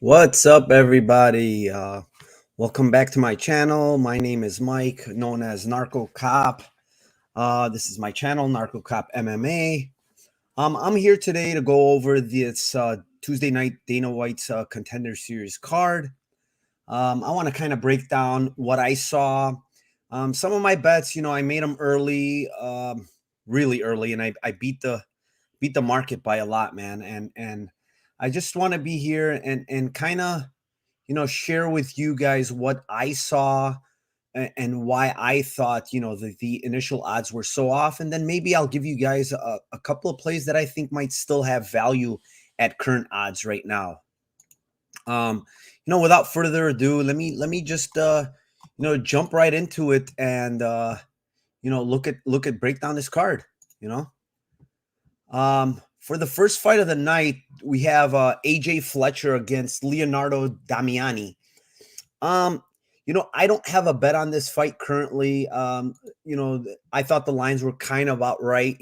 What's up, everybody? Welcome back to my channel. My name is Mike, known as Narco Cop. This is my channel, Narco Cop MMA. I'm here today to go over this Tuesday night Dana White's Contender Series card. I want to kind of break down what I saw. Some of my bets, I made them early, really early, and I beat the market by a lot, man. And I just want to be here and kind of share with you guys what I saw and why I thought, the initial odds were so off. And then maybe I'll give you guys a couple of plays that I think might still have value at current odds right now. Without further ado, let me just jump right into it and look at break down this card. For the first fight of the night, we have AJ Fletcher against Leonardo Damiani. I don't have a bet on this fight currently. I thought the lines were kind of outright.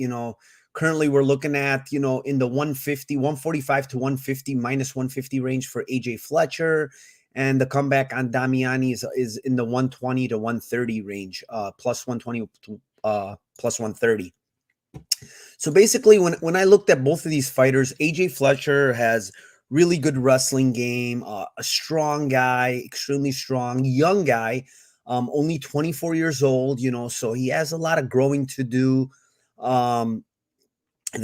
Currently we're looking at, in the 145 to 150, minus 150 range for AJ Fletcher. And the comeback on Damiani is in the 120 to 130 range, plus 120 to plus 130. So basically, when I looked at both of these fighters, AJ Fletcher has really good wrestling game, a strong guy, extremely strong, young guy, only 24 years old, so he has a lot of growing to do. The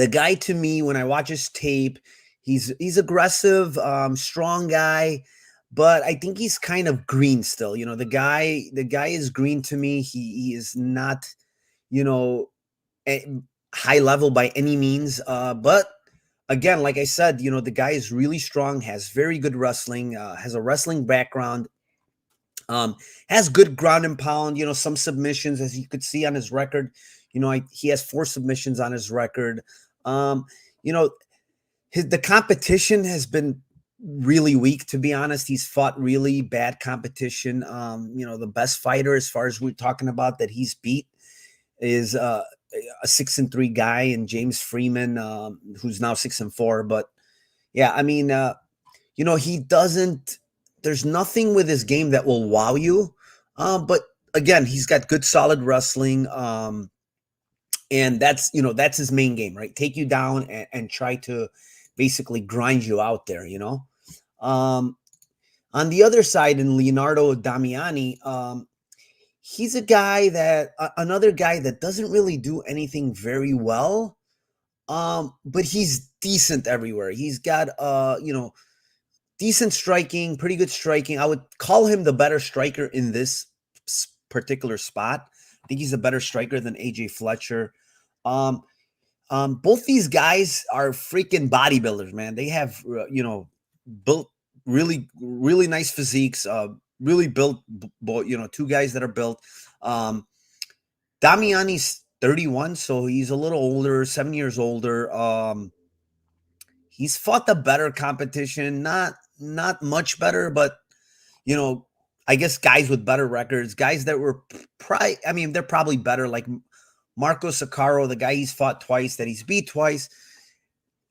guy, to me, when I watch his tape, he's aggressive, strong guy, but I think he's kind of green still. The guy is green to me. He is not, high level by any means. But again, like I said, the guy is really strong, has very good wrestling, has a wrestling background, has good ground and pound, some submissions, as you could see on his record. He has 4 submissions on his record. The competition has been really weak, to be honest. He's fought really bad competition. The best fighter, as far as we're talking about, that he's beat is a 6-3 guy, and James Freeman, who's now 6-4. But yeah, I mean, he doesn't. There's nothing with his game that will wow you. But again, he's got good, solid wrestling. And that's his main game, right? Take you down and try to basically grind you out there. On the other side, in Leonardo Damiani, he's another guy that doesn't really do anything very well, but he's decent everywhere. He's got, decent striking, pretty good striking. I would call him the better striker in this particular spot. I think he's a better striker than AJ Fletcher. Both these guys are freaking bodybuilders, man. They have, built really, really nice physiques, really built, 2 guys that are built. Damiani's 31, so he's a little older, 7 years older. He's fought the better competition, not much better, but I guess guys with better records, guys that were they're probably better, like Marco Saccaro, the guy he's fought twice, that he's beat twice,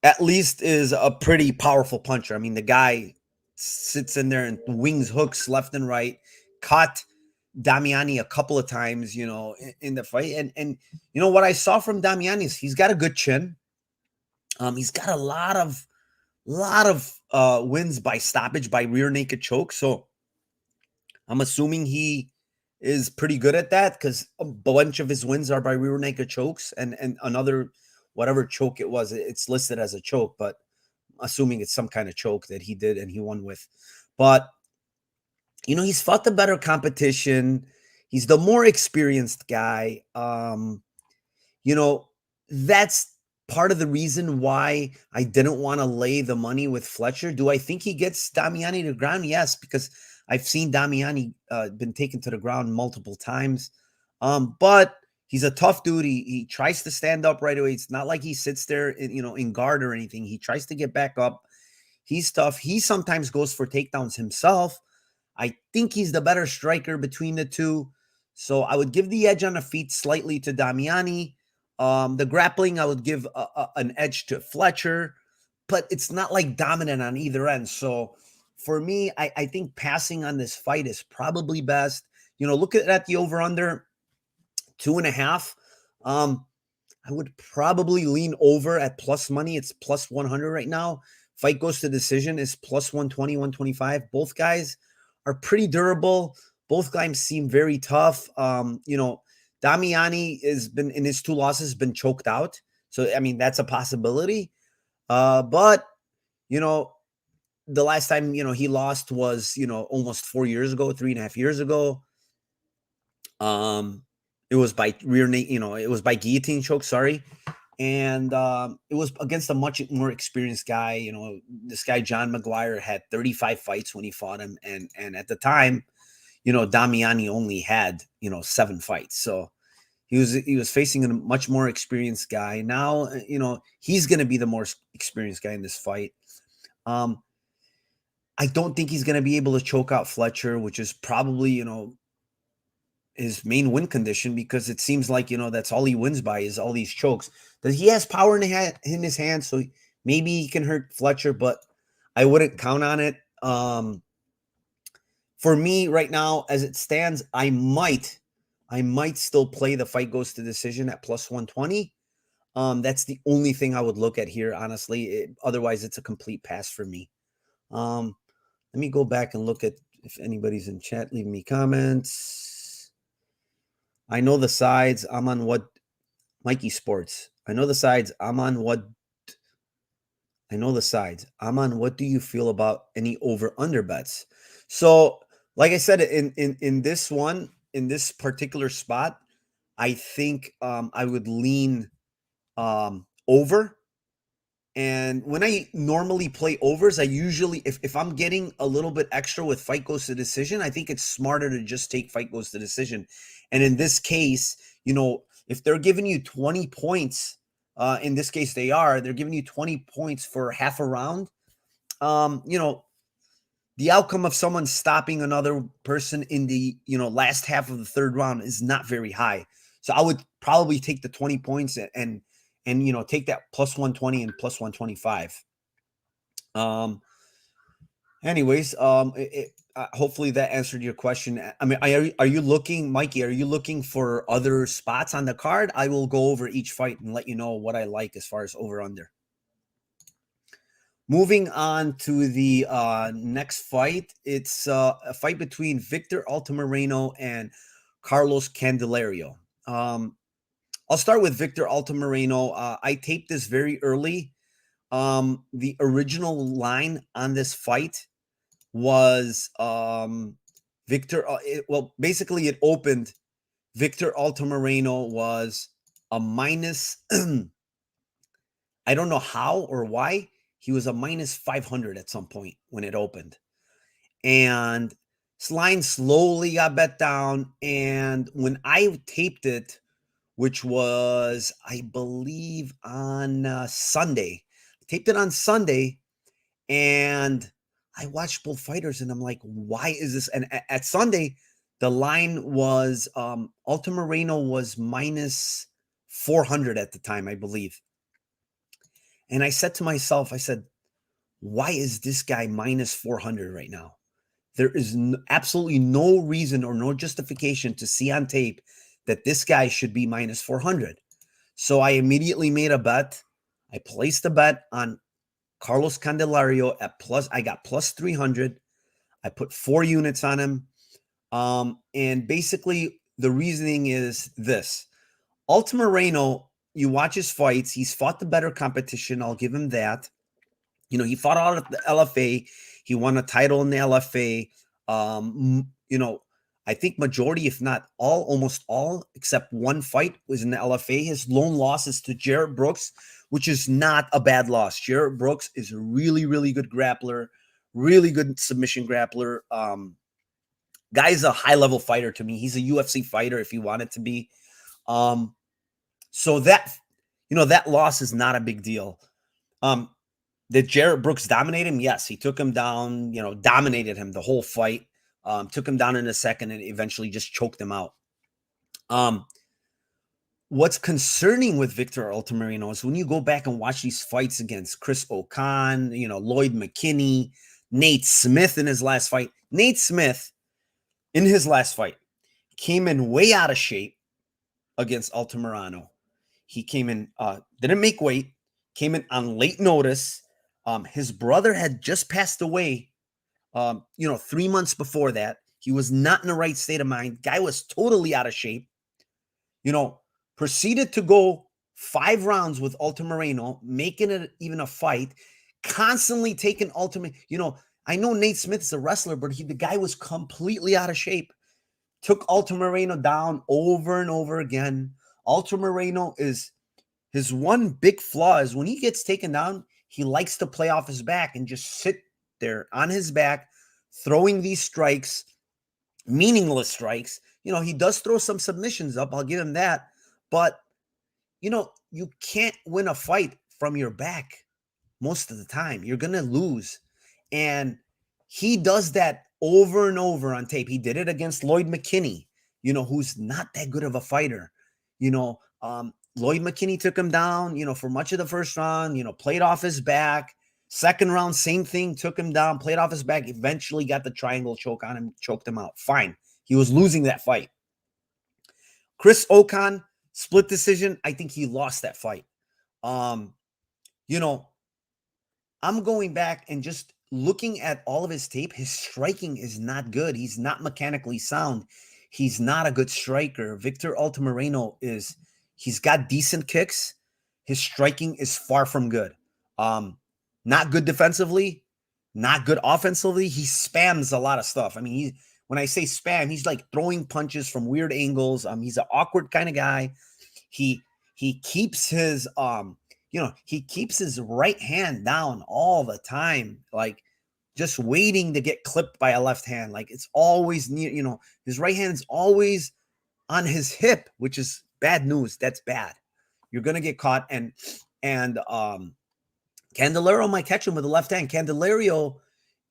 at least is a pretty powerful puncher. I mean, the guy sits in there and wings hooks left and right, caught Damiani a couple of times, in the fight. And what I saw from Damiani is he's got a good chin. He's got a lot of wins by stoppage, by rear naked choke. So I'm assuming he is pretty good at that, because a bunch of his wins are by rear naked chokes, and another, whatever choke it was, it's listed as a choke, but assuming it's some kind of choke that he did and he won with. But he's fought the better competition. He's the more experienced guy. That's part of the reason why I didn't want to lay the money with Fletcher. Do I think he gets Damiani to the ground? Yes, because I've seen Damiani been taken to the ground multiple times. But he's a tough dude. He tries to stand up right away. It's not like he sits there, in guard or anything. He tries to get back up. He's tough. He sometimes goes for takedowns himself. I think he's the better striker between the two. So I would give the edge on the feet slightly to Damiani. The grappling, I would give an edge to Fletcher, but it's not like dominant on either end. So for me, I think passing on this fight is probably best. Look at the over-under 2.5. I would probably lean over at plus money. It's plus 100 right now. Fight goes to decision is plus 120, 125. Both guys are pretty durable. Both guys seem very tough. Damiani has been in his 2 losses been choked out. So, I mean, that's a possibility. But, the last time, he lost was, almost 4 years ago, 3.5 years ago. It was by it was by guillotine choke, sorry. And it was against a much more experienced guy. This guy, John McGuire, had 35 fights when he fought him. And at the time, Damiani only had, 7 fights. So he was facing a much more experienced guy. Now, he's going to be the more experienced guy in this fight. I don't think he's going to be able to choke out Fletcher, which is probably, his main win condition, because it seems like, that's all he wins by is all these chokes. That he has power in his hand, so maybe he can hurt Fletcher, but I wouldn't count on it. For me right now, as it stands, I might still play the fight goes to decision at plus 120. That's the only thing I would look at here, honestly. Otherwise, it's a complete pass for me. Let me go back and look at if anybody's in chat. Leave me comments. I know the sides. I'm on what? Mikey Sports. I know the sides. I'm on what? I know the sides. I'm on what do you feel about any over-under bets? So, like I said, in this one, in this particular spot, I think I would lean over. And when I normally play overs, I usually, if I'm getting a little bit extra with fight goes to decision, I think it's smarter to just take fight goes to decision. And in this case, if they're giving you 20 points, in this case they're giving you 20 points for half a round. The outcome of someone stopping another person in the, last half of the third round is not very high. So I would probably take the 20 points and take that plus 120 and plus 125. Anyways, hopefully that answered your question. I mean, are you looking, Mikey, are you looking for other spots on the card? I will go over each fight and let you know what I like as far as over under. Moving on to the next fight. It's a fight between Victor Moreno and Carlos Candelario. I'll start with Victor Moreno. I taped this very early. The original line on this fight was Victor. Basically, it opened. Victor Moreno was a minus. I don't know how or why he was a minus 500 at some point when it opened, and this line slowly got bet down. And when I taped it, which was, I believe, on Sunday. I taped it on Sunday, and I watched both fighters, and I'm like, why is this? And at Sunday, the line was, Moreno was minus 400 at the time, I believe. And I said to myself, I said, why is this guy minus 400 right now? There is absolutely no reason or no justification to see on tape that this guy should be minus 400. So I immediately made a bet. I placed a bet on Carlos Candelario at plus. I got plus 300. I put 4 units on him. And basically the reasoning is this. Moreno, you watch his fights. He's fought the better competition. I'll give him that. He fought out at the LFA. He won a title in the LFA. I think majority, if not all, almost all, except one fight was in the LFA. His lone loss is to Jarrett Brooks, which is not a bad loss. Jarrett Brooks is a really, really good grappler, really good submission grappler. Guy's a high-level fighter to me. He's a UFC fighter if he wanted to be. So that loss is not a big deal. Did Jarrett Brooks dominate him? Yes, he took him down, dominated him the whole fight. Took him down in a second and eventually just choked him out. What's concerning with Victor Moreno is when you go back and watch these fights against Chris O'Con, Lloyd McKinney, Nate Smith in his last fight. Nate Smith in his last fight came in way out of shape against Alto Moreno. He came in, didn't make weight, came in on late notice. His brother had just passed away, 3 months before that. He was not in the right state of mind. Guy was totally out of shape. Proceeded to go 5 rounds with Alto Moreno, making it even a fight, constantly taking ultimate. I know Nate Smith is a wrestler, but the guy was completely out of shape. Took Alto Moreno down over and over again. Alto Moreno is his one big flaw is when he gets taken down, he likes to play off his back and just sit there on his back, throwing these strikes, meaningless strikes. He does throw some submissions up. I'll give him that. But, you can't win a fight from your back most of the time. You're going to lose. And he does that over and over on tape. He did it against Lloyd McKinney, who's not that good of a fighter. Lloyd McKinney took him down, for much of the first round, played off his back. Second round, same thing, took him down, played off his back, eventually got the triangle choke on him, choked him out. Fine. He was losing that fight. Chris Ocon, split decision. I think he lost that fight. I'm going back and just looking at all of his tape. His striking is not good. He's not mechanically sound. He's not a good striker. Victor Alto Moreno he's got decent kicks. His striking is far from good. Not good defensively, not good offensively. He spams a lot of stuff. When I say spam, he's like throwing punches from weird angles. He's an awkward kind of guy. He keeps his he keeps his right hand down all the time, like just waiting to get clipped by a left hand. Like it's always near, his right hand is always on his hip, which is bad news. That's bad. You're gonna get caught. And Candelario might catch him with the left hand. Candelario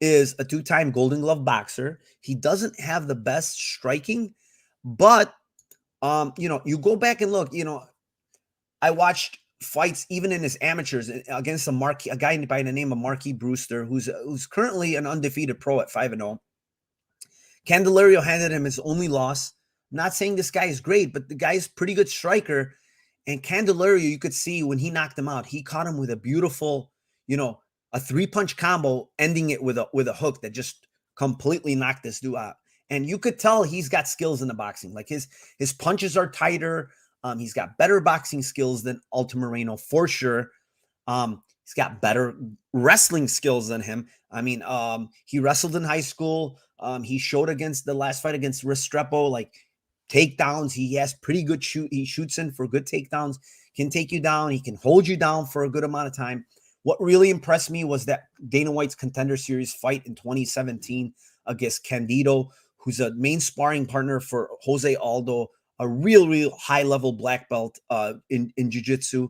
is a 2-time Golden Glove boxer. He doesn't have the best striking, but you go back and look. I watched fights even in his amateurs against a guy by the name of Marquis Brewster, who's currently an undefeated pro at 5-0. Candelario handed him his only loss. I'm not saying this guy is great, but the guy's pretty good striker. And Candelario, you could see when he knocked him out, he caught him with a beautiful, a 3-punch combo, ending it with a hook that just completely knocked this dude out. And you could tell he's got skills in the boxing. Like his punches are tighter. He's got better boxing skills than Alto Moreno for sure. He's got better wrestling skills than him. He wrestled in high school. He showed against the last fight against Restrepo, like takedowns. He has pretty good shoot. He shoots in for good takedowns, can take you down. He can hold you down for a good amount of time. What really impressed me was that Dana White's Contender Series fight in 2017 against Candido, who's a main sparring partner for Jose Aldo, a real high-level black belt in jiu-jitsu,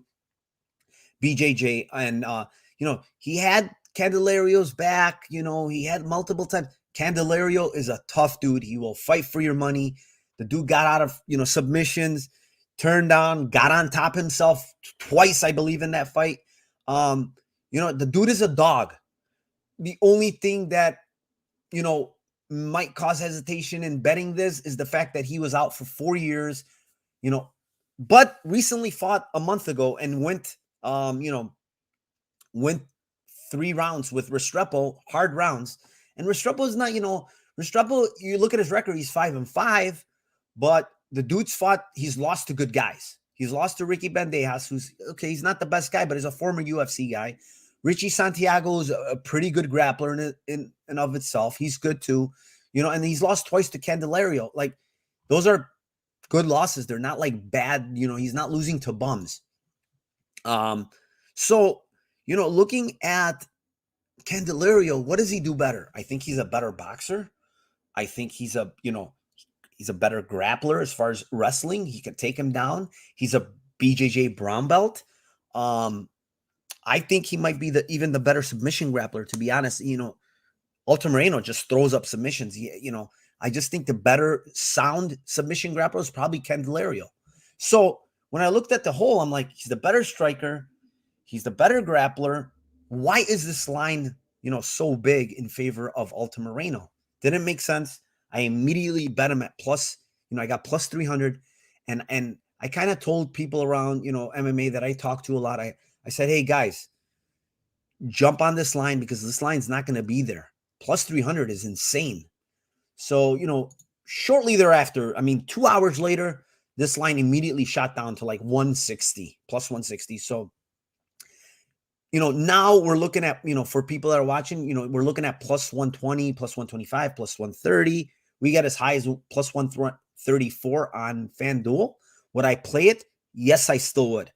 BJJ. And, he had Candelario's back. He had multiple times. Candelario is a tough dude. He will fight for your money. The dude got out of, submissions, turned down, got on top himself twice, I believe, in that fight. The dude is a dog. The only thing that, might cause hesitation in betting this is the fact that he was out for 4 years, but recently fought a month ago and went 3 rounds with Restrepo, hard rounds. And Restrepo is not, Restrepo, you look at his record, he's 5-5, but the dude's he's lost to good guys. He's lost to Ricky Bandejas, who's, okay, he's not the best guy, but he's a former UFC guy. Richie Santiago is a pretty good grappler in and of itself. He's good too, and he's lost twice to Candelario. Like, those are good losses. They're not like bad, he's not losing to bums. So, looking at Candelario, what does he do better? I think he's a better boxer. I think he's a better grappler as far as wrestling. He can take him down. He's a BJJ brown belt. I think he might be even the better submission grappler, to be honest. Alto Moreno just throws up submissions. I just think the better sound submission grappler is probably Candelario. So when I looked at the whole, I'm like, he's the better striker. He's the better grappler. Why is this line so big in favor of Alto Moreno. Didn't make sense. I immediately bet him at plus, I got plus 300. And I kind of told people around, MMA that I talk to a lot. I said, hey guys, jump on this line because this line's not going to be there. Plus 300 is insane. So, shortly thereafter, 2 hours later, this line immediately shot down to like 160, plus 160. So, now we're looking at, for people that are watching, we're looking at plus 120, plus 125, plus 130. We got as high as plus 134 on FanDuel. Would I play it? Yes, I still would.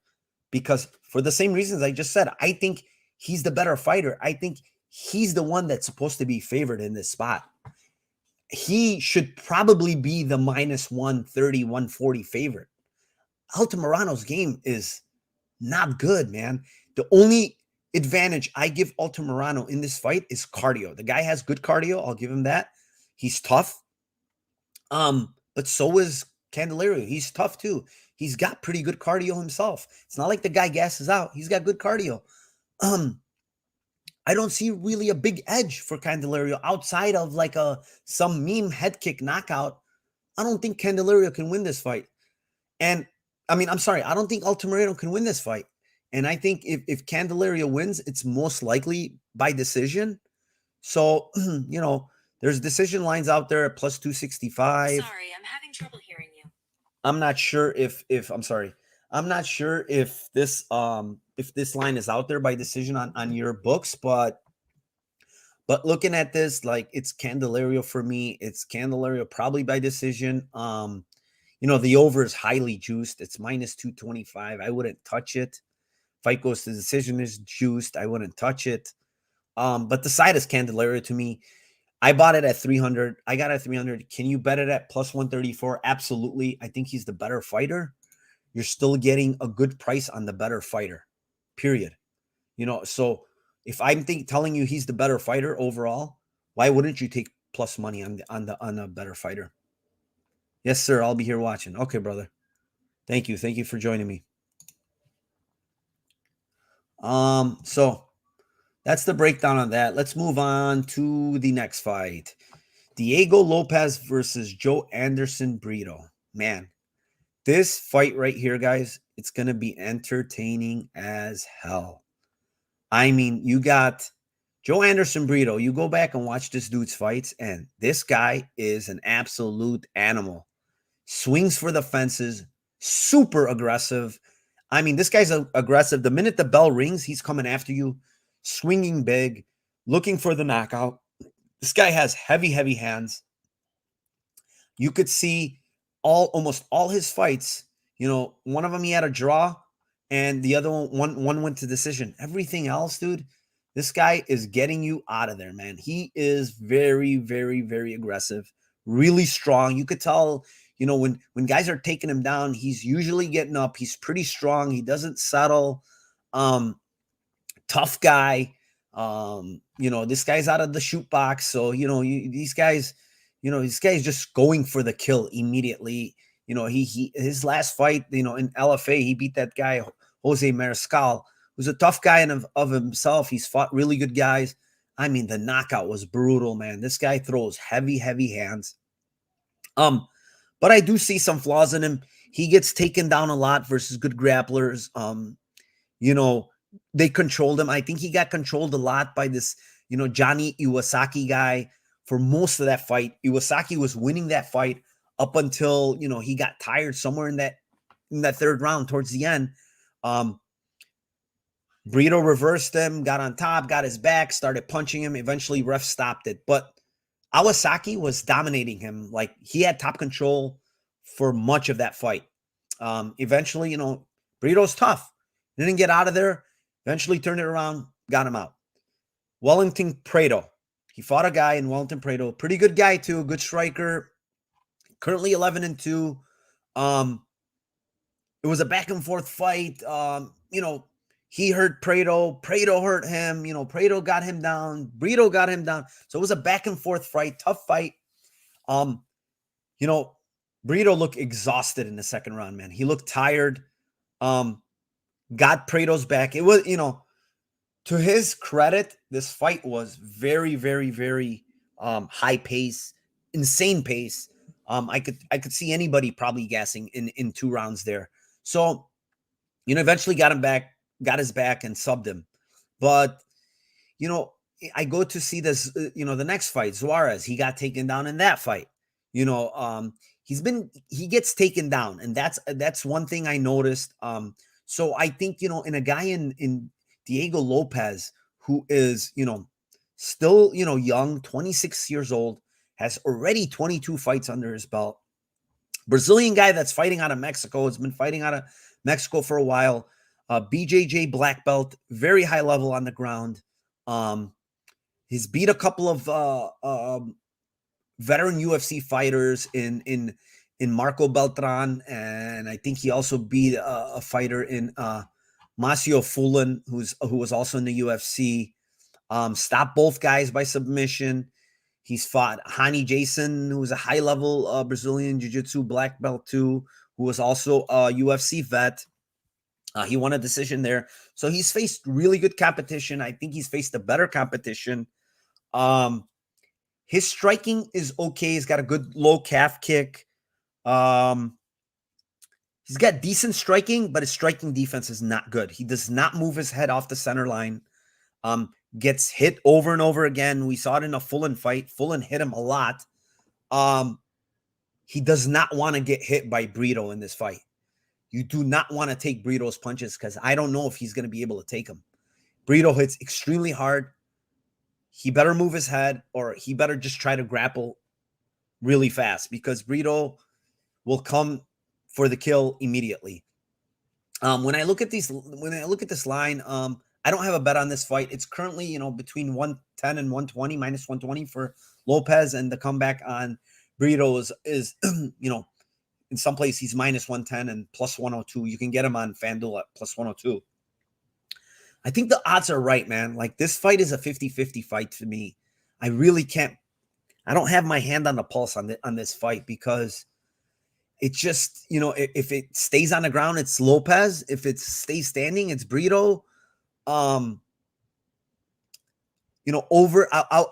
Because for the same reasons I just said, I think he's the better fighter. I think he's the one that's supposed to be favored in this spot. He should probably be the minus 130, 140 favorite. Alto Moreno's game is not good, man. The only advantage I give Alto Moreno in this fight is cardio. The guy has good cardio. I'll give him that. He's tough. But so is Candelario. He's tough too. He's got pretty good cardio himself. It's not like the guy gasses out. He's got good cardio. I don't see really a big edge for Candelario outside of like some meme head kick knockout. I don't think Candelario can win this fight. And I'm sorry, I don't think Alto Moreno can win this fight. And I think if Candelario wins, it's most likely by decision. So, there's decision lines out there at plus 265. Sorry, I'm having trouble hearing you. I'm not sure I'm not sure if this line is out there by decision on your books, but looking at this, like, it's Candelario for me. It's Candelario probably by decision. The over is highly juiced. It's minus 225. I wouldn't touch it. Fight goes to decision is juiced. I wouldn't touch it. But the side is Candelario to me. I bought it at 300. I got it at 300. Can you bet it at plus 134? Absolutely. I think he's the better fighter. You're still getting a good price on the better fighter, period. So if I'm telling you he's the better fighter overall, why wouldn't you take plus money on the better fighter? Yes, sir. I'll be here watching. Okay, brother. Thank you. Thank you for joining me. So that's the breakdown on that. Let's move on to the next fight. Diego Lopez versus Joe Anderson Burrito. Man, this fight right here, guys, it's going to be entertaining as hell. You got Joe Anderson Burrito. You go back and watch this dude's fights, and this guy is an absolute animal. Swings for the fences, super aggressive. This guy's aggressive. The minute the bell rings, he's coming after you, swinging big, looking for the knockout. This guy has heavy, heavy hands. You could see almost all his fights. One of them he had a draw, and the other one went to decision. Everything else, dude, this guy is getting you out of there, man. He is very, very, very aggressive, really strong. You could tell, when guys are taking him down, he's usually getting up. He's pretty strong. He doesn't settle. Tough guy. This guy's out of the shoot box. So, these guys just going for the kill immediately. His last fight, in LFA, he beat that guy, Jose Mariscal, who's a tough guy of himself. He's fought really good guys. The knockout was brutal, man. This guy throws heavy, heavy hands. But I do see some flaws in him. He gets taken down a lot versus good grapplers. They controlled him. I think he got controlled a lot by this, Johnny Iwasaki guy for most of that fight. Iwasaki was winning that fight up until, he got tired somewhere in that third round towards the end. Burrito reversed him, got on top, got his back, started punching him. Eventually, ref stopped it. But Iwasaki was dominating him. Like, he had top control for much of that fight. Eventually, Burrito's tough. Didn't get out of there. Eventually turned it around, got him out. Wellington Prado. He fought a guy in Wellington Prado. Pretty good guy, too. Good striker. Currently 11-2. It was a back-and-forth fight. He hurt Prado. Prado hurt him. Prado got him down. Burrito got him down. So it was a back-and-forth fight. Tough fight. Burrito looked exhausted in the second round, man. He looked tired. Got Prado's back. It was, To his credit, this fight was very, very, very high pace, insane pace. I could see anybody probably gassing in 2 rounds there. So, eventually got his back and subbed him. But, you know, I go to see this, the next fight, Suarez, he got taken down in that fight. He gets taken down, and that's one thing I noticed. So I think, in a guy in Diego Lopez, who is, still, young, 26 years old, has already 22 fights under his belt. Brazilian guy that's fighting out of Mexico, has been fighting out of Mexico for a while. BJJ black belt, very high level on the ground. He's beat a couple of veteran UFC fighters in Marco Beltran, and I think he also beat a fighter in Masio Fulin, who was also in the UFC. Stopped both guys by submission. He's fought Hani Jason, who was a high-level Brazilian Jiu-Jitsu black belt too, who was also a UFC vet. He won a decision there. So he's faced really good competition. I think he's faced a better competition. His striking is okay. He's got a good low calf kick. He's got decent striking, but his striking defense is not good. He does not move his head off the center line. Gets hit over and over again. We saw it in a Fulin fight. Fulin hit him a lot. He does not want to get hit by Burrito in this fight. You do not want to take Burrito's punches because I don't know if he's going to be able to take them. Burrito hits extremely hard. He better move his head, or he better just try to grapple really fast, because Burrito will come for the kill immediately. When I look at this line, I don't have a bet on this fight. It's currently, between 110 and 120, minus 120 for Lopez, and the comeback on Burrito is in some place he's minus 110 and plus 102. You can get him on FanDuel at plus 102. I think the odds are right, man. Like, this fight is a 50-50 fight to me. I really can't. I don't have my hand on the pulse on this fight, because it just, if it stays on the ground, it's Lopez. If it stays standing, it's Burrito. I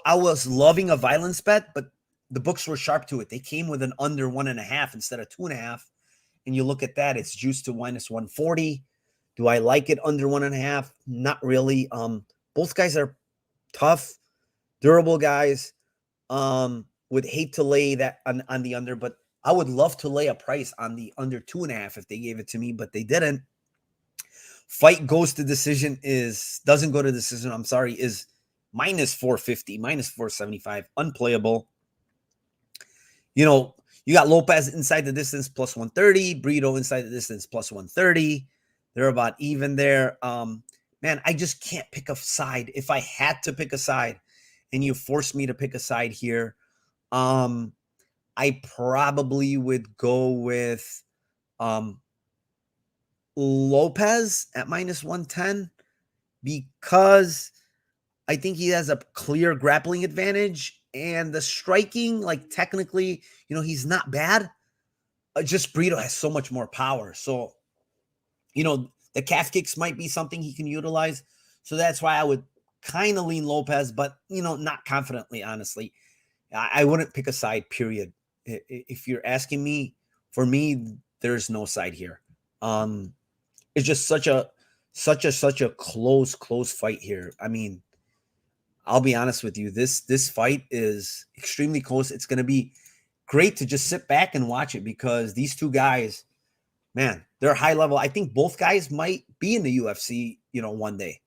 was loving a violence bet, but the books were sharp to it. They came with an under 1.5 instead of 2.5. And you look at that, it's juiced to minus 140. Do I like it under 1.5? Not really. Both guys are tough, durable guys. Would hate to lay that on the under, but I would love to lay a price on the under 2.5 if they gave it to me, but they didn't. Fight goes to decision doesn't go to decision. I'm sorry, is minus 450, minus 475, unplayable. You got Lopez inside the distance plus 130, Burrito inside the distance plus 130. They're about even there. Man, I just can't pick a side. If I had to pick a side and you forced me to pick a side here, I probably would go with Lopez at minus 110, because I think he has a clear grappling advantage, and the striking, like, technically, he's not bad. Just Burrito has so much more power. So, the calf kicks might be something he can utilize. So that's why I would kind of lean Lopez, but, not confidently, honestly. I wouldn't pick a side, period. If you're asking me, for me, there's no side here. It's just such a close fight here. I mean, I'll be honest with you. This fight is extremely close. It's going to be great to just sit back and watch it, because these two guys, man, they're high level. I think both guys might be in the UFC, one day.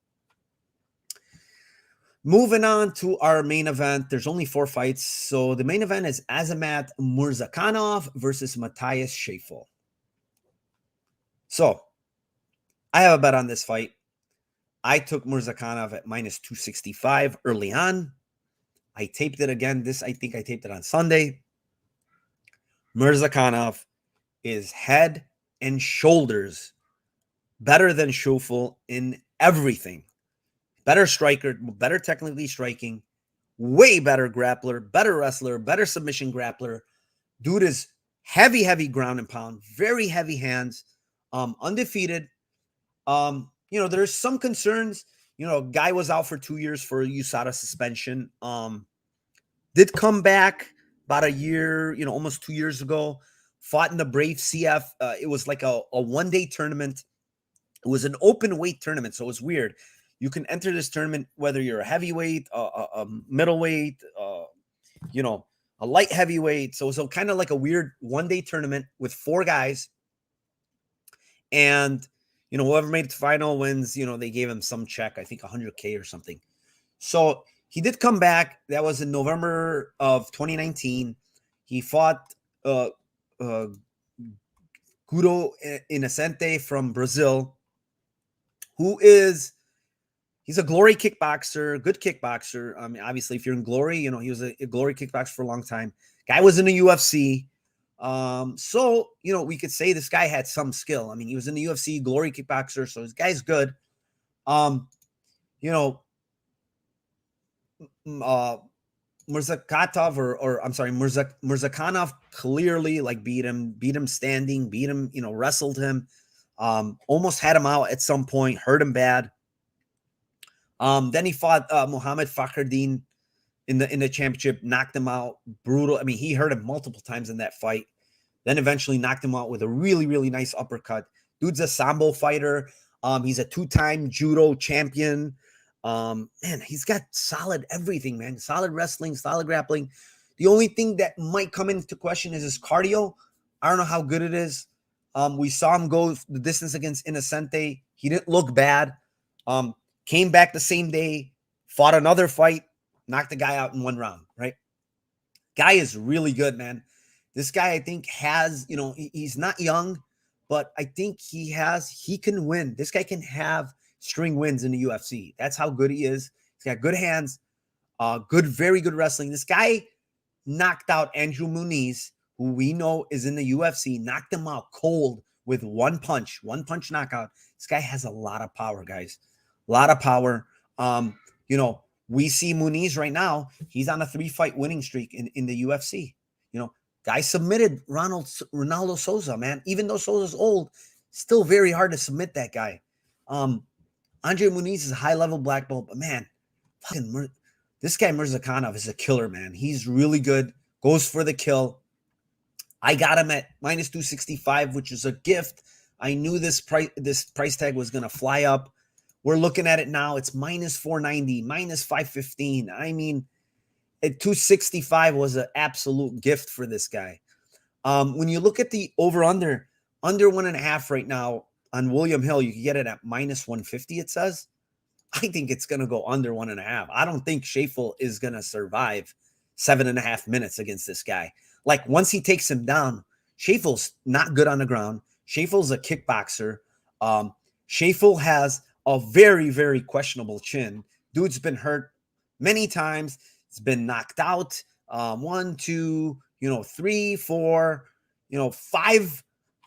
Moving on to our main event. There's only 4 fights. So the main event is Azamat Murzakanov versus Matthias Schaefel. So I have a bet on this fight. I took Murzakanov at minus 265 early on. I taped it again. I think I taped it on Sunday. Murzakanov is head and shoulders better than Schaefel in everything. Better striker, better technically striking, way better grappler, better wrestler, better submission grappler. Dude is heavy ground and pound, very heavy hands, undefeated. There's some concerns. Guy was out for 2 years for USADA suspension. Did come back about a year, almost 2 years ago. Fought in the Brave CF. It was like a one-day tournament. It was an open weight tournament, so it was weird. You can enter this tournament whether you're a heavyweight, a middleweight, a light heavyweight. So it was kind of like a weird one-day tournament with 4 guys. And, whoever made it to final wins, they gave him some check, I think $100K or something. So he did come back. That was in November of 2019. He fought Gudo Inocente from Brazil, he's a Glory kickboxer, good kickboxer. I mean, obviously, if you're in Glory, he was a Glory kickboxer for a long time. Guy was in the UFC. So, we could say this guy had some skill. I mean, he was in the UFC, Glory kickboxer, so this guy's good. Murzakanov clearly beat him standing, wrestled him, almost had him out at some point, hurt him bad. Then he fought Muhammad Fakhreddin in the championship, knocked him out, brutal. I mean, he hurt him multiple times in that fight. Then eventually knocked him out with a really, really nice uppercut. Dude's a Sambo fighter. He's a 2-time judo champion. Man, he's got solid everything, man. Solid wrestling, solid grappling. The only thing that might come into question is his cardio. I don't know how good it is. We saw him go the distance against Inocente. He didn't look bad. Came back the same day, fought another fight, knocked the guy out in 1 round, right? Guy is really good, man. This guy, I think, has, he's not young, but I think he can win. This guy can have string wins in the UFC. That's how good he is. He's got good hands, very good wrestling. This guy knocked out Andrew Muniz, who we know is in the UFC, knocked him out cold with one punch knockout. This guy has a lot of power, guys. A lot of power. We see Muniz right now. He's on a 3-fight winning streak in the UFC. Guy submitted Ronaldo Souza, man. Even though Souza's old, still very hard to submit that guy. Andre Muniz is a high-level black belt, but man, this guy Murzakanov is a killer, man. He's really good. Goes for the kill. I got him at minus 265, which is a gift. I knew this price tag was going to fly up. We're looking at it now. It's minus 490, minus 515. I mean, at 265 was an absolute gift for this guy. When you look at the over-under 1.5 right now on William Hill, you can get it at minus 150, it says. I think it's going to go under 1.5. I don't think Schaefel is going to survive 7.5 minutes against this guy. Once he takes him down, Schaefel's not good on the ground. Schaefel's a kickboxer. Schaefel has a very, very questionable chin. Dude's been hurt many times. He's been knocked out. 1, 2, 3, 4,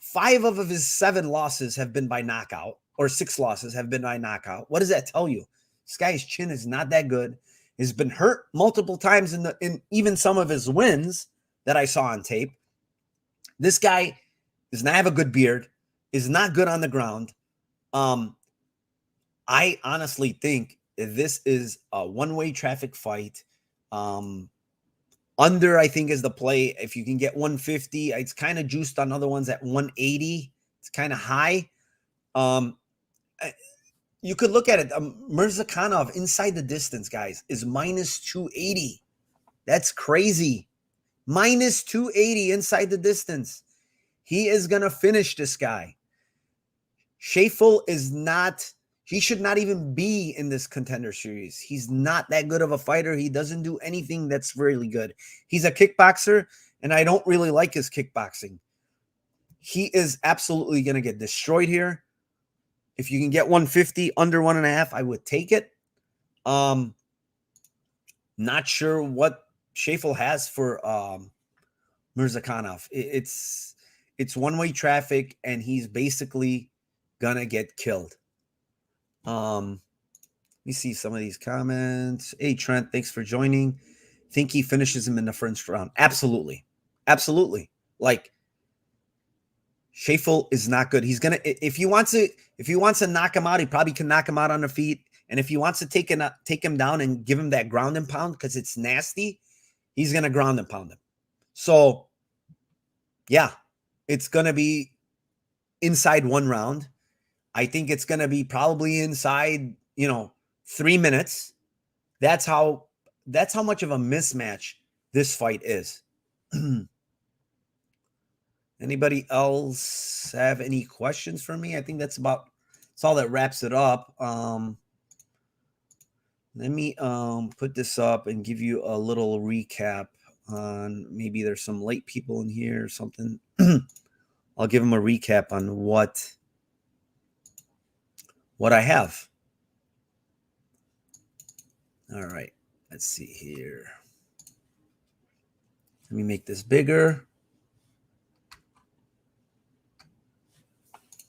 5 of his 7 losses have been by knockout, or 6 losses have been by knockout. What does that tell you? This guy's chin is not that good. He's been hurt multiple times in even some of his wins that I saw on tape. This guy does not have a good beard, is not good on the ground. I honestly think this is a one-way traffic fight. Under, I think, is the play. If you can get 150, it's kind of juiced on other ones at 180. It's kind of high. You could look at it. Murzakanov inside the distance, guys, is minus 280. That's crazy. Minus 280 inside the distance. He is going to finish this guy. Schaefel is not, he should not even be in this Contender series. He's not that good of a fighter. He doesn't do anything that's really good. He's a kickboxer, and I don't really like his kickboxing. He is absolutely going to get destroyed here. If you can get 150 under 1.5, I would take it. Not sure what Schaefel has for Murzakanov. It's one-way traffic, and he's basically gonna get killed. Let me see some of these comments. Hey, Trent, thanks for joining. Think he finishes him in the first round? Absolutely. Schaefel is not good. He's gonna, if he wants to knock him out, he probably can knock him out on the feet. And if he wants to take him down and give him that ground and pound because it's nasty, he's going to ground and pound him. So, yeah, it's going to be inside 1 round. I think it's going to be probably inside, 3 minutes. That's how much of a mismatch this fight is. Anybody else have any questions for me? I think that's all that wraps it up. Let me put this up and give you a little recap on, maybe there's some late people in here or something. I'll give them a recap on what I have. All right, let's see here. Let me make this bigger.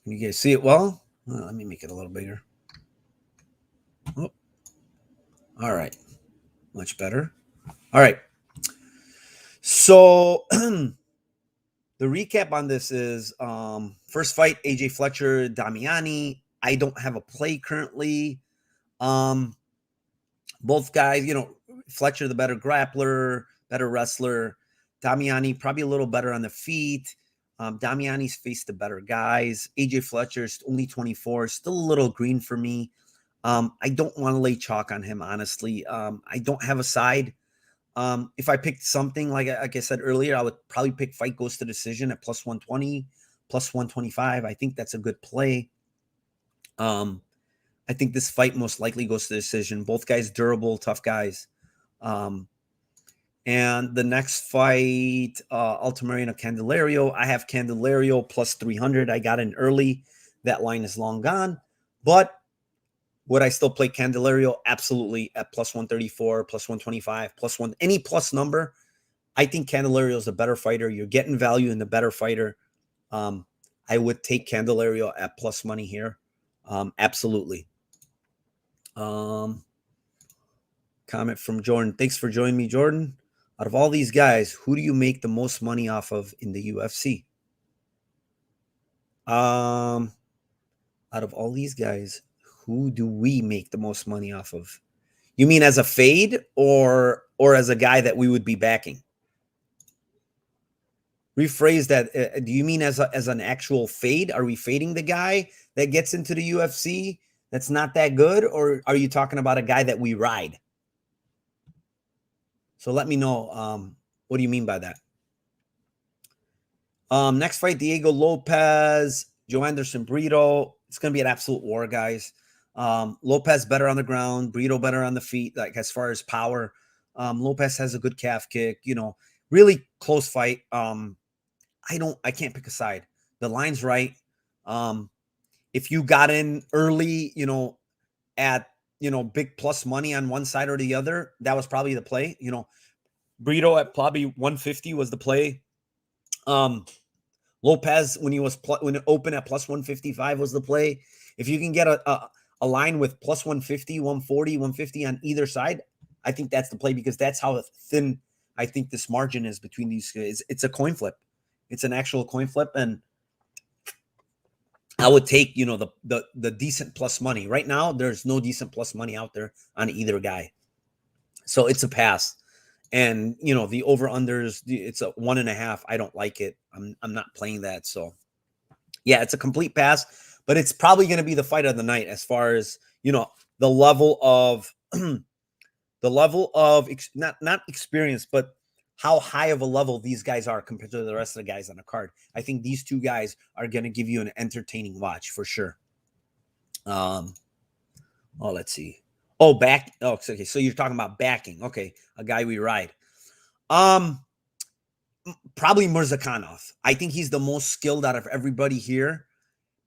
Can you guys see it well? Let me make it a little bigger. Oh. All right, much better. All right. So the recap on this is first fight, AJ Fletcher Damiani. I don't have a play currently. Both guys, Fletcher the better grappler, better wrestler. Damiani probably a little better on the feet. Damiani's faced the better guys. AJ Fletcher is only 24, still a little green for me. I don't want to lay chalk on him, honestly. I don't have a side. If I picked something, like I said earlier, I would probably pick fight goes to decision at plus 120, plus 125. I think that's a good play. I think this fight most likely goes to decision. Both guys durable, tough guys. And the next fight, Alto, Moreno, Candelario. I have Candelario plus 300. I got in early. That line is long gone. But would I still play Candelario? Absolutely, at plus 134, plus 125, plus 1, any plus number. I think Candelario is a better fighter. You're getting value in the better fighter. I would take Candelario at plus money here. Absolutely. Comment from Jordan. Thanks for joining me, Jordan. Out of all these guys, who do you make the most money off of in the UFC? Out of all these guys, who do we make the most money off of? You mean as a fade or as a guy that we would be backing? Rephrase that. Do you mean as an actual fade? Are we fading the guy that gets into the UFC that's not that good? Or are you talking about a guy that we ride? So let me know. What do you mean by that? Next fight, Diego Lopez, Joe Anderson, Burrito. It's going to be an absolute war, guys. Lopez better on the ground, Burrito better on the feet, like as far as power. Lopez has a good calf kick, really close fight. I can't pick a side. The line's right. If you got in early, at, big plus money on one side or the other, that was probably the play. Burrito at probably 150 was the play. Lopez, when it opened at plus 155 was the play. If you can get a line with plus 150, 140, 150 on either side, I think that's the play, because that's how thin I think this margin is between these guys. It's a coin flip. It's an actual coin flip, and I would take, the decent plus money. Right now, there's no decent plus money out there on either guy. So it's a pass. And, the over-unders, it's a 1.5. I don't like it. I'm not playing that. So, yeah, it's a complete pass. But it's probably going to be the fight of the night as far as, the level of not experience, but how high of a level these guys are compared to the rest of the guys on the card. I think these two guys are going to give you an entertaining watch for sure. Let's see. Okay. So you're talking about backing. Okay. A guy we ride. Probably Murzakanov. I think he's the most skilled out of everybody here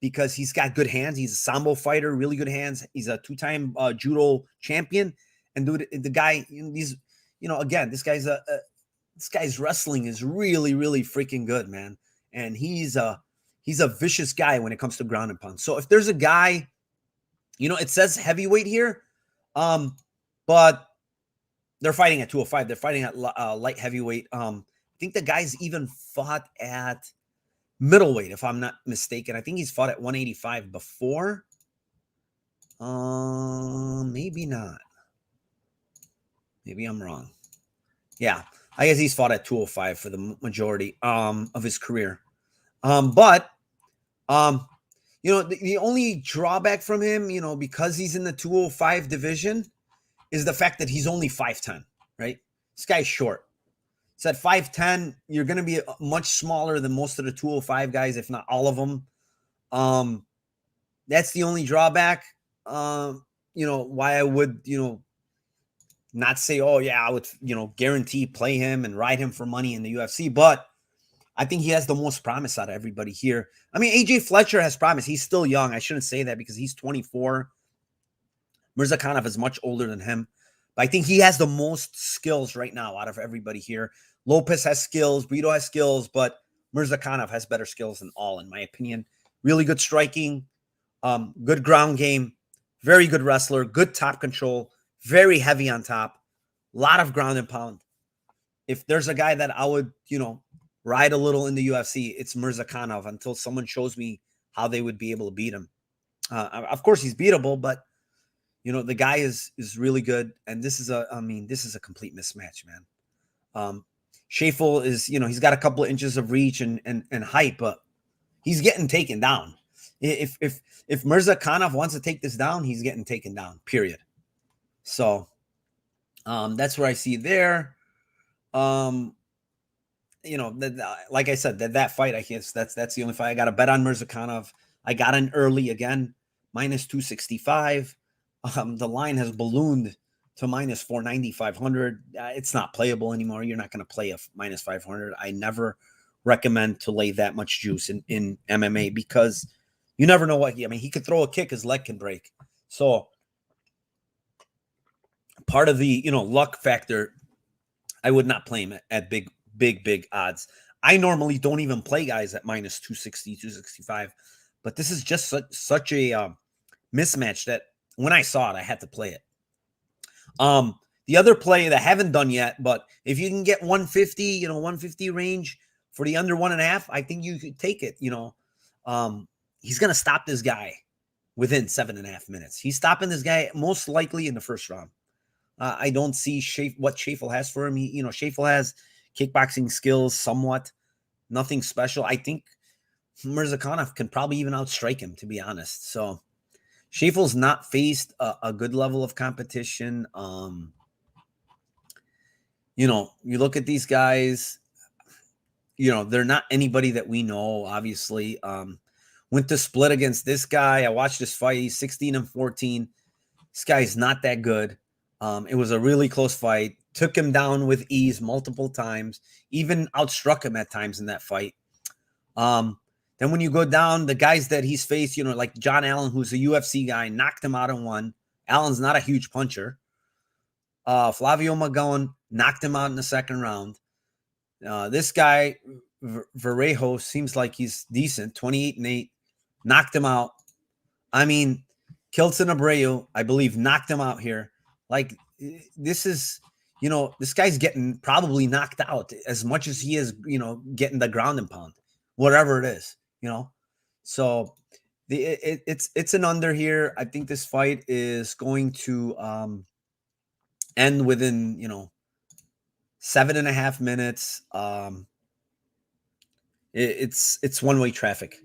because he's got good hands. He's a sambo fighter, really good hands. He's a 2-time judo champion. And dude, the guy, again, this guy's wrestling is really, really freaking good, man. And he's a vicious guy when it comes to ground and pound. So if there's a guy, it says heavyweight here, but they're fighting at 205. They're fighting at light heavyweight. I think the guy's even fought at middleweight, if I'm not mistaken. I think he's fought at 185 before. Let maybe not. Maybe I'm wrong. Yeah, I guess he's fought at 205 for the majority of his career. But the only drawback from him, because he's in the 205 division, is the fact that he's only 5'10", right? This guy's short. So at 5'10", you're going to be much smaller than most of the 205 guys, if not all of them. That's the only drawback. Why I would, not say, oh yeah, I would, guarantee play him and ride him for money in the UFC, but I think he has the most promise out of everybody here. I mean, AJ Fletcher has promise. He's still young. I shouldn't say that because he's 24. Murzakanov is much older than him. But I think he has the most skills right now out of everybody here. Lopez has skills. Burrito has skills. But Murzakanov has better skills than all, in my opinion. Really good striking. Good ground game. Very good wrestler. Good top control. Very heavy on top. A lot of ground and pound. If there's a guy that I would, ride a little in the UFC, it's Murzakanov until someone shows me how they would be able to beat him. Of course, he's beatable, but the guy is really good, and this is a complete mismatch, man. Schaefel is, he's got a couple of inches of reach and height, but he's getting taken down. If Murzakanov wants to take this down, he's getting taken down. Period. So, that's where I see there. Like I said, that fight, I guess that's the only fight. I got to bet on Murzakanov. I got in early again, minus 265. The line has ballooned to minus 490, 500. It's not playable anymore. You're not going to play a minus 500. I never recommend to lay that much juice in MMA because you never know what he could throw a kick, his leg can break. So part of the, luck factor, I would not play him at big odds. I normally don't even play guys at minus 260, 265, but this is just such a mismatch that when I saw it, I had to play it. The other play that I haven't done yet, but if you can get 150, 150 range for the under 1.5, I think you could take it. He's going to stop this guy within 7.5 minutes. He's stopping this guy most likely in the first round. I don't see what Schaefel has for him. Schaefel has kickboxing skills somewhat, nothing special. I think Murzakanov can probably even outstrike him, to be honest. So Schaefel's not faced a good level of competition. You look at these guys, they're not anybody that we know, obviously. Went to split against this guy. I watched this fight. He's 16-14. This guy's not that good. It was a really close fight. Took him down with ease multiple times, even outstruck him at times in that fight. Then when you go down, the guys that he's faced, like John Allen, who's a UFC guy, knocked him out in one. Allen's not a huge puncher. Flavio Magon knocked him out in the second round. This guy, Verrejo, seems like he's decent, 28-8, knocked him out. I mean, Kilton Abreu, I believe, knocked him out here. Like, this is, this guy's getting probably knocked out as much as he is, getting the ground and pound, whatever it is, So it's an under here. I think this fight is going to end within, 7.5 minutes. It's one-way traffic.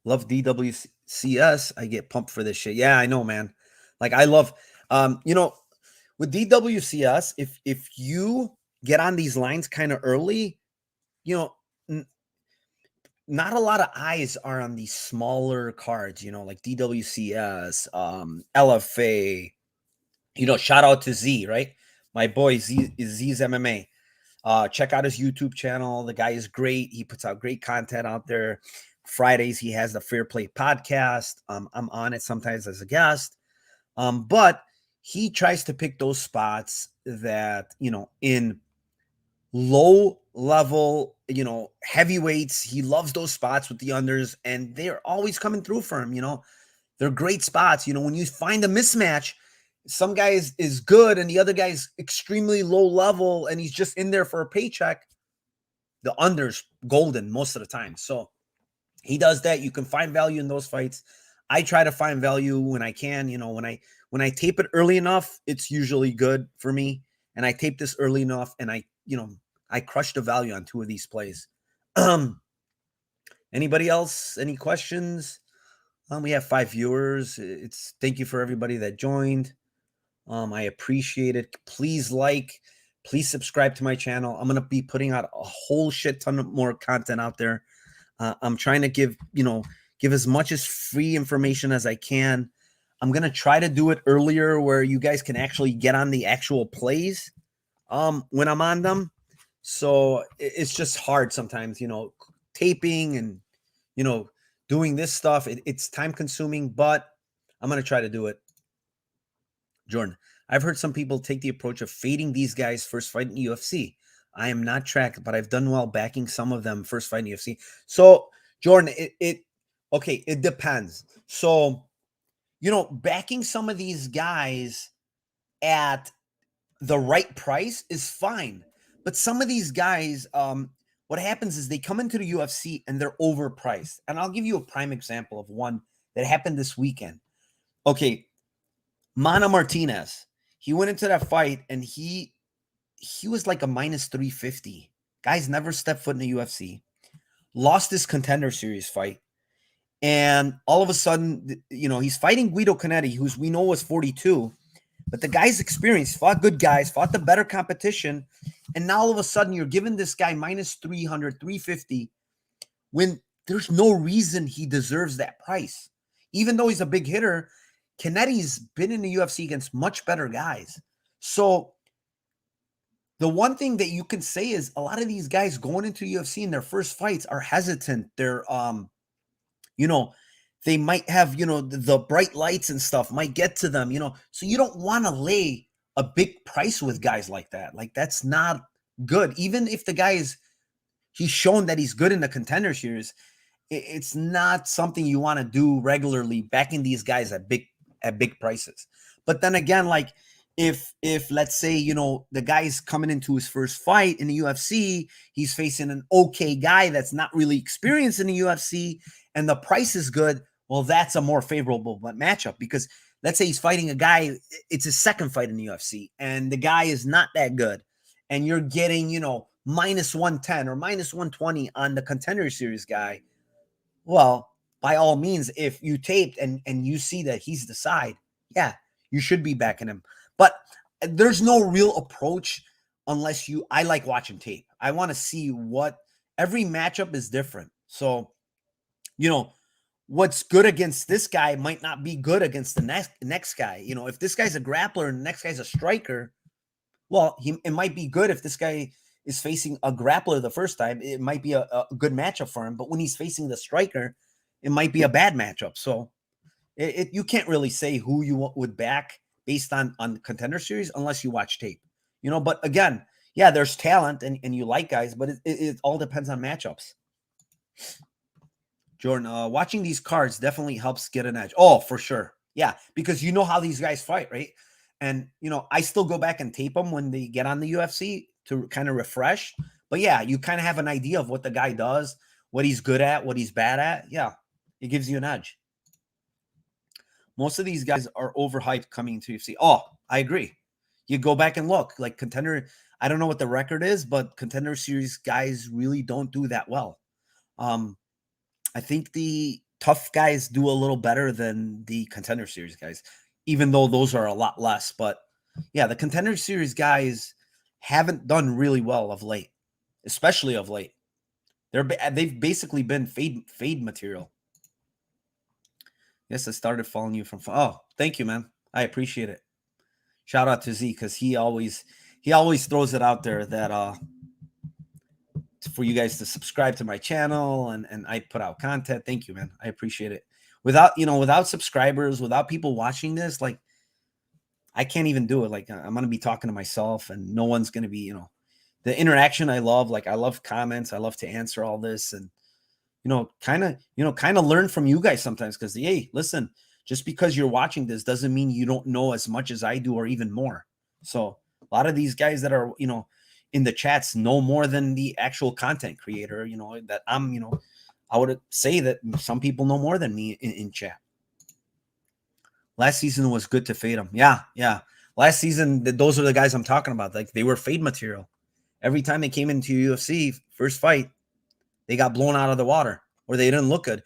Love DWCS. I get pumped for this shit. Yeah, I know, man. Like, I love, with DWCS, if you get on these lines kind of early, not a lot of eyes are on these smaller cards, like DWCS, LFA, shout out to Z, right? My boy Z's MMA. Check out his YouTube channel. The guy is great. He puts out great content out there. Fridays, he has the Fair Play podcast. I'm on it sometimes as a guest. But he tries to pick those spots that, in low level, heavyweights, he loves those spots with the unders, and they're always coming through for him. They're great spots. When you find a mismatch, some guy is good and the other guy's extremely low level and he's just in there for a paycheck, the under's golden most of the time. So he does that. You can find value in those fights. I try to find value when I can. When I tape it early enough, it's usually good for me. And I tape this early enough, and I crushed the value on 2 of these plays. Anybody else? Any questions? We have 5 viewers. Thank you for everybody that joined. I appreciate it. Please please subscribe to my channel. I'm going to be putting out a whole shit ton of more content out there. I'm trying to give as much as free information as I can. I'm going to try to do it earlier where you guys can actually get on the actual plays when I'm on them. So it's just hard sometimes, taping and, doing this stuff. It's time consuming, but I'm going to try to do it. Jordan, I've heard some people take the approach of fading these guys first fight in the UFC. I am not tracked, but I've done well backing some of them first fight in the UFC. So, Jordan, it depends. So, backing some of these guys at the right price is fine. But some of these guys, what happens is they come into the UFC and they're overpriced. And I'll give you a prime example of one that happened this weekend. Okay, Mana Martinez. He went into that fight and he was like a minus 350. Guy's never stepped foot in the UFC. Lost his Contender Series fight. And all of a sudden, he's fighting Guido Canetti, who's we know was 42. But the guy's experienced, fought good guys, fought the better competition. And now all of a sudden you're giving this guy minus 300, 350 when there's no reason he deserves that price. Even though he's a big hitter, Canetti's been in the UFC against much better guys. So the one thing that you can say is a lot of these guys going into UFC in their first fights are hesitant. They're, they might have, the bright lights and stuff might get to them, so you don't want to lay a big price with guys like that. Like, that's not good. Even if the guy he's shown that he's good in the Contender Series, it's not something you want to do regularly, backing these guys at big prices. But then again, like if let's say, the guy's coming into his first fight in the UFC, he's facing an okay guy that's not really experienced in the UFC, and the price is good, well, that's a more favorable matchup. Because let's say he's fighting a guy, it's his second fight in the UFC, and the guy is not that good, and you're getting, minus 110 or minus 120 on the Contender Series guy. Well, by all means, if you taped and you see that he's the side, yeah, you should be backing him. But there's no real approach unless I like watching tape. I want to see every matchup is different. So, what's good against this guy might not be good against the next guy. If this guy's a grappler and the next guy's a striker, well, it might be good if this guy is facing a grappler the first time. It might be a good matchup for him. But when he's facing the striker, it might be a bad matchup. So you can't really say who you would back based on Contender Series unless you watch tape. But again, yeah, there's talent and you like guys, but it all depends on matchups. Jordan, watching these cards definitely helps get an edge. Oh, for sure. Yeah, because you know how these guys fight, right? And, I still go back and tape them when they get on the UFC to kind of refresh. But yeah, you kind of have an idea of what the guy does, what he's good at, what he's bad at. Yeah, it gives you an edge. Most of these guys are overhyped coming to UFC. Oh, I agree. You go back and look. Like Contender, I don't know what the record is, but Contender Series guys really don't do that well. I think the tough guys do a little better than the Contender Series guys, even though those are a lot less. But yeah, the Contender Series guys haven't done really well of late, especially of late. They've basically been fade material. Yes, I started following you from. Oh, thank you, man. I appreciate it. Shout out to Z, because he always throws it out there that for you guys to subscribe to my channel and I put out content. Thank you, man. I appreciate it. Without subscribers, without people watching this, like, I can't even do it. Like, I'm going to be talking to myself and no one's going to be, the interaction I love. Like, I love comments. I love to answer all this and, kind of learn from you guys sometimes. Cause hey, listen, just because you're watching this doesn't mean you don't know as much as I do or even more. So a lot of these guys that are, in the chats know more than the actual content creator, that I'm, I would say that some people know more than me in chat. Last season was good to fade them. Yeah, yeah. Last season, those are the guys I'm talking about. Like they were fade material. Every time they came into UFC first fight, they got blown out of the water or they didn't look good.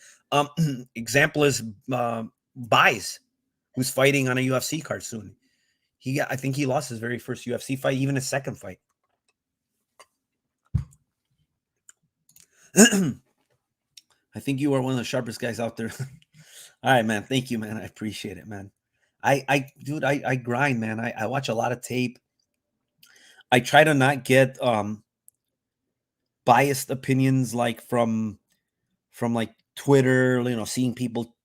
Example is Buys, who's fighting on a UFC card soon. I think he lost his very first UFC fight, even his second fight. I think you are one of the sharpest guys out there. All right, man. Thank you, man. I appreciate it, man. Dude, I grind, man. I watch a lot of tape. I try to not get biased opinions like from like Twitter, seeing people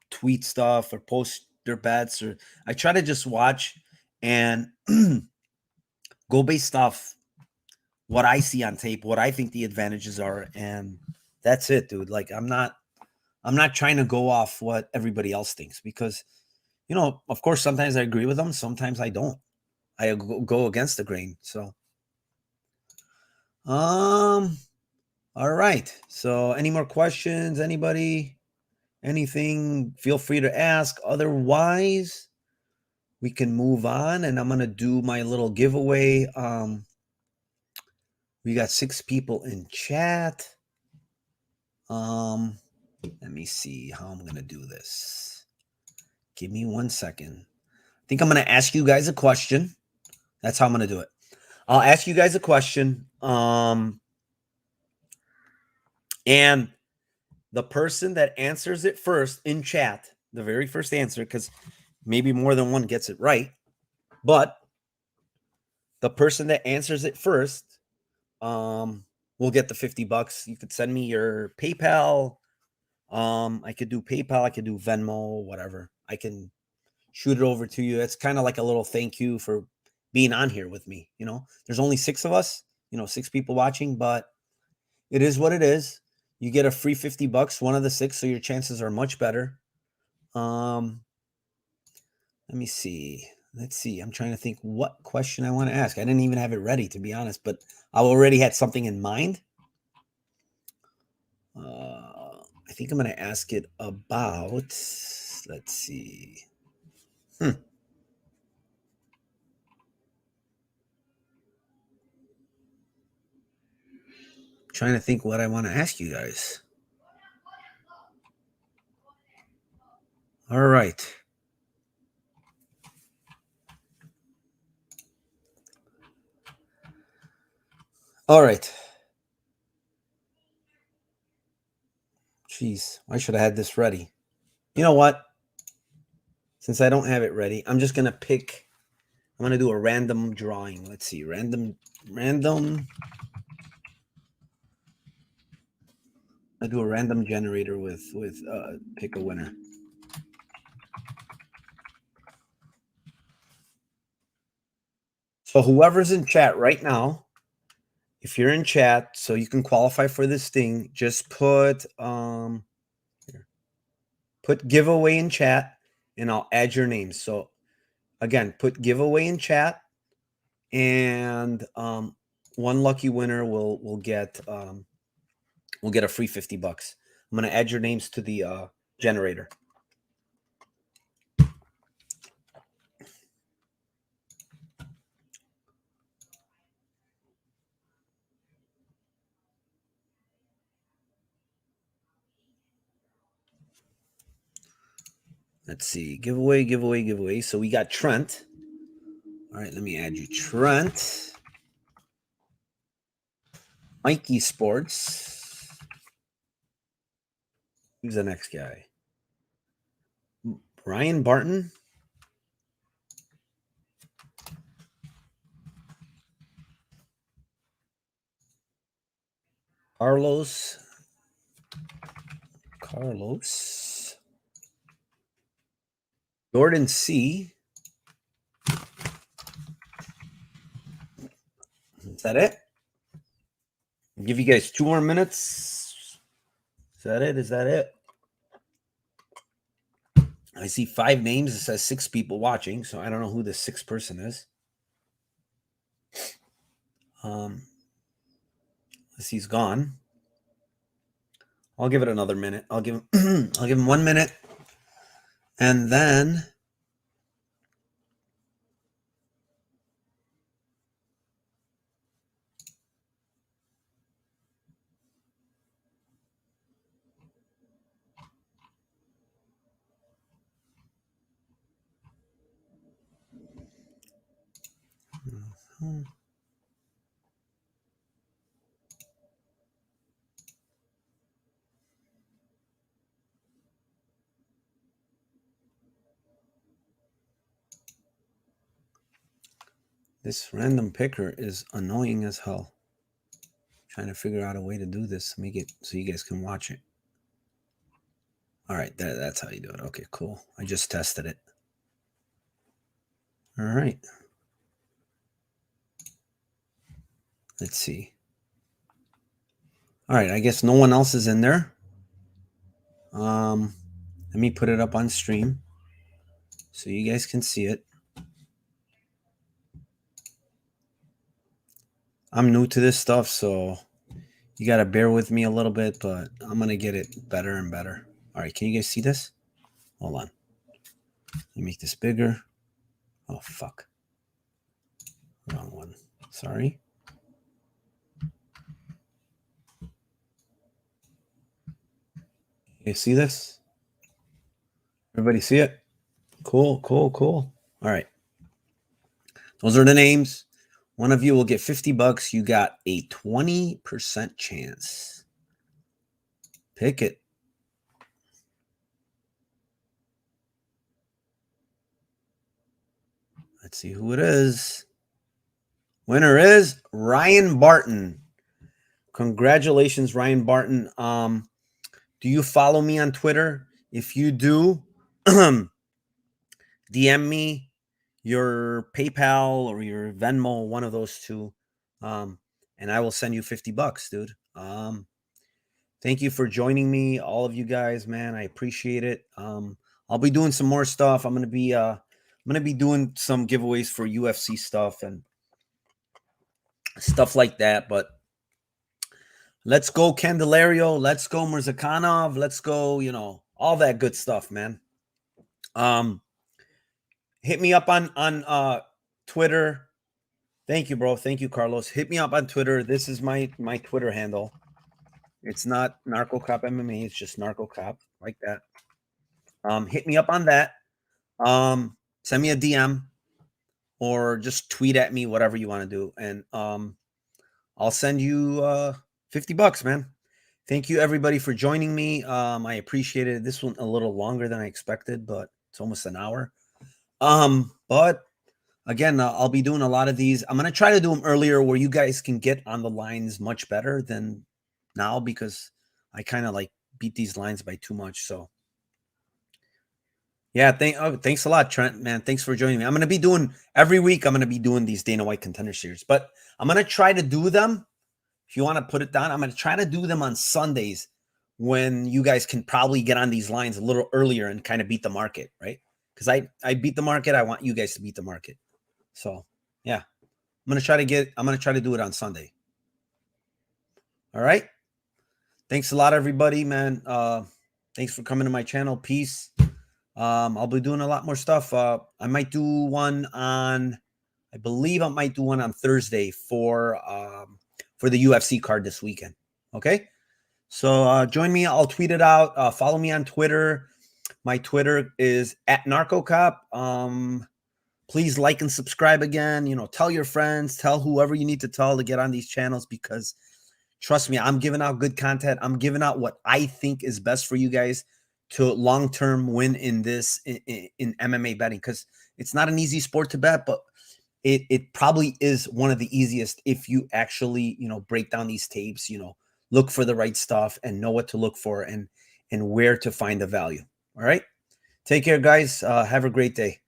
tweet stuff or post their bets, or I try to just watch and go based off what I see on tape, what I think the advantages are, and that's it, dude. Like I'm not trying to go off what everybody else thinks because, of course, sometimes I agree with them, sometimes I don't. I go against the grain. So, all right. So, any more questions? Anybody? Anything? Feel free to ask. Otherwise, we can move on, and I'm gonna do my little giveaway. We got 6 people in chat. Let me see how I'm gonna do this. Give me 1 second. I think I'm gonna ask you guys a question. That's how I'm gonna do it. I'll ask you guys a question. And the person that answers it first in chat, the very first answer, because maybe more than one gets it right, but the person that answers it first will get the $50. You could send me your PayPal. I could do PayPal, I could do Venmo, whatever. I can shoot it over to you. It's kind of like a little thank you for being on here with me. There's only 6 of us, 6 people watching, but it is what it is. You get a free $50, one of the 6, so your chances are much better. Let me see. Let's see. I'm trying to think what question I want to ask. I didn't even have it ready, to be honest, but I already had something in mind. I think I'm going to ask it about, let's see. Trying to think what I want to ask you guys. All right. All right. Jeez, I should have had this ready. You know what? Since I don't have it ready, I'm just going to pick. I'm going to do a random drawing. Let's see. Random. I do a random generator with pick a winner. So whoever's in chat right now, if you're in chat, so you can qualify for this thing, just put giveaway in chat, and I'll add your name. So again, put giveaway in chat, and one lucky winner will get a free $50. I'm gonna add your names to the generator. Let's see. Giveaway. So we got Trent. All right, let me add you. Trent. Mikey Sports. Who's the next guy? Brian Barton. Carlos. Jordan C. Is that it? I'll give you guys 2 more minutes. Is that it? I see 5 names. It says 6 people watching, so I don't know who the 6th person is. He's gone. I'll give it another minute. I'll give him 1 minute, and then This random picker is annoying as hell. Trying to figure out a way to do this to make it so you guys can watch it. All right, that's how you do it. Okay, cool. I just tested it. All right. Let's see. All right, I guess no one else is in there. Let me put it up on stream so you guys can see it. I'm new to this stuff, so you got to bear with me a little bit, but I'm going to get it better and better. All right, can you guys see this? Hold on. Let me make this bigger. Oh, fuck. Wrong one. Sorry. You see this? Everybody see it? Cool, cool, cool. All right. Those are the names. One of you will get $50. You got a 20% chance. Pick it. Let's see who it is. Winner is Ryan Barton. Congratulations, Ryan Barton. Do you follow me on Twitter? If you do, DM me your PayPal or your Venmo, one of those two, and I will send you $50, dude. Thank you for joining me, all of you guys, man. I appreciate it. I'll be doing some more stuff. I'm gonna be doing some giveaways for UFC stuff and stuff like that. But let's go Candelario. Let's go Murzakanov. Let's go, all that good stuff, man. Hit me up on Twitter. Thank you, bro. Thank you, Carlos. Hit me up on Twitter. This is my Twitter handle. It's not Narco Cop MMA. It's just Narco Cop, like that. Hit me up on that. Send me a DM or just tweet at me, whatever you want to do. And I'll send you $50, man. Thank you, everybody, for joining me. I appreciate it. This one a little longer than I expected, but it's almost an hour. But again, I'll be doing a lot of these. I'm going to try to do them earlier where you guys can get on the lines much better than now, because I kind of like beat these lines by too much. So yeah, thanks a lot, Trent, man. Thanks for joining me. I'm going to be doing every week. I'm going to be doing these Dana White Contender Series, but I'm going to try to do them. If you want to put it down, I'm going to try to do them on Sundays when you guys can probably get on these lines a little earlier and kind of beat the market, right? Because I beat the market. I want you guys to beat the market. So yeah, I'm going to try to do it on Sunday. All right. Thanks a lot, everybody, man. Thanks for coming to my channel. Peace. I'll be doing a lot more stuff. I might do one on, I believe I might do one on Thursday for the UFC card this weekend. Okay. So join me. I'll tweet it out. Follow me on Twitter. My Twitter is @NarcoCop. Please like and subscribe again. Tell your friends, tell whoever you need to tell to get on these channels, because trust me, I'm giving out good content. I'm giving out what I think is best for you guys to long-term win in this in MMA betting, because it's not an easy sport to bet, but it probably is one of the easiest if you actually, break down these tapes, look for the right stuff and know what to look for and where to find the value. All right. Take care, guys. Have a great day.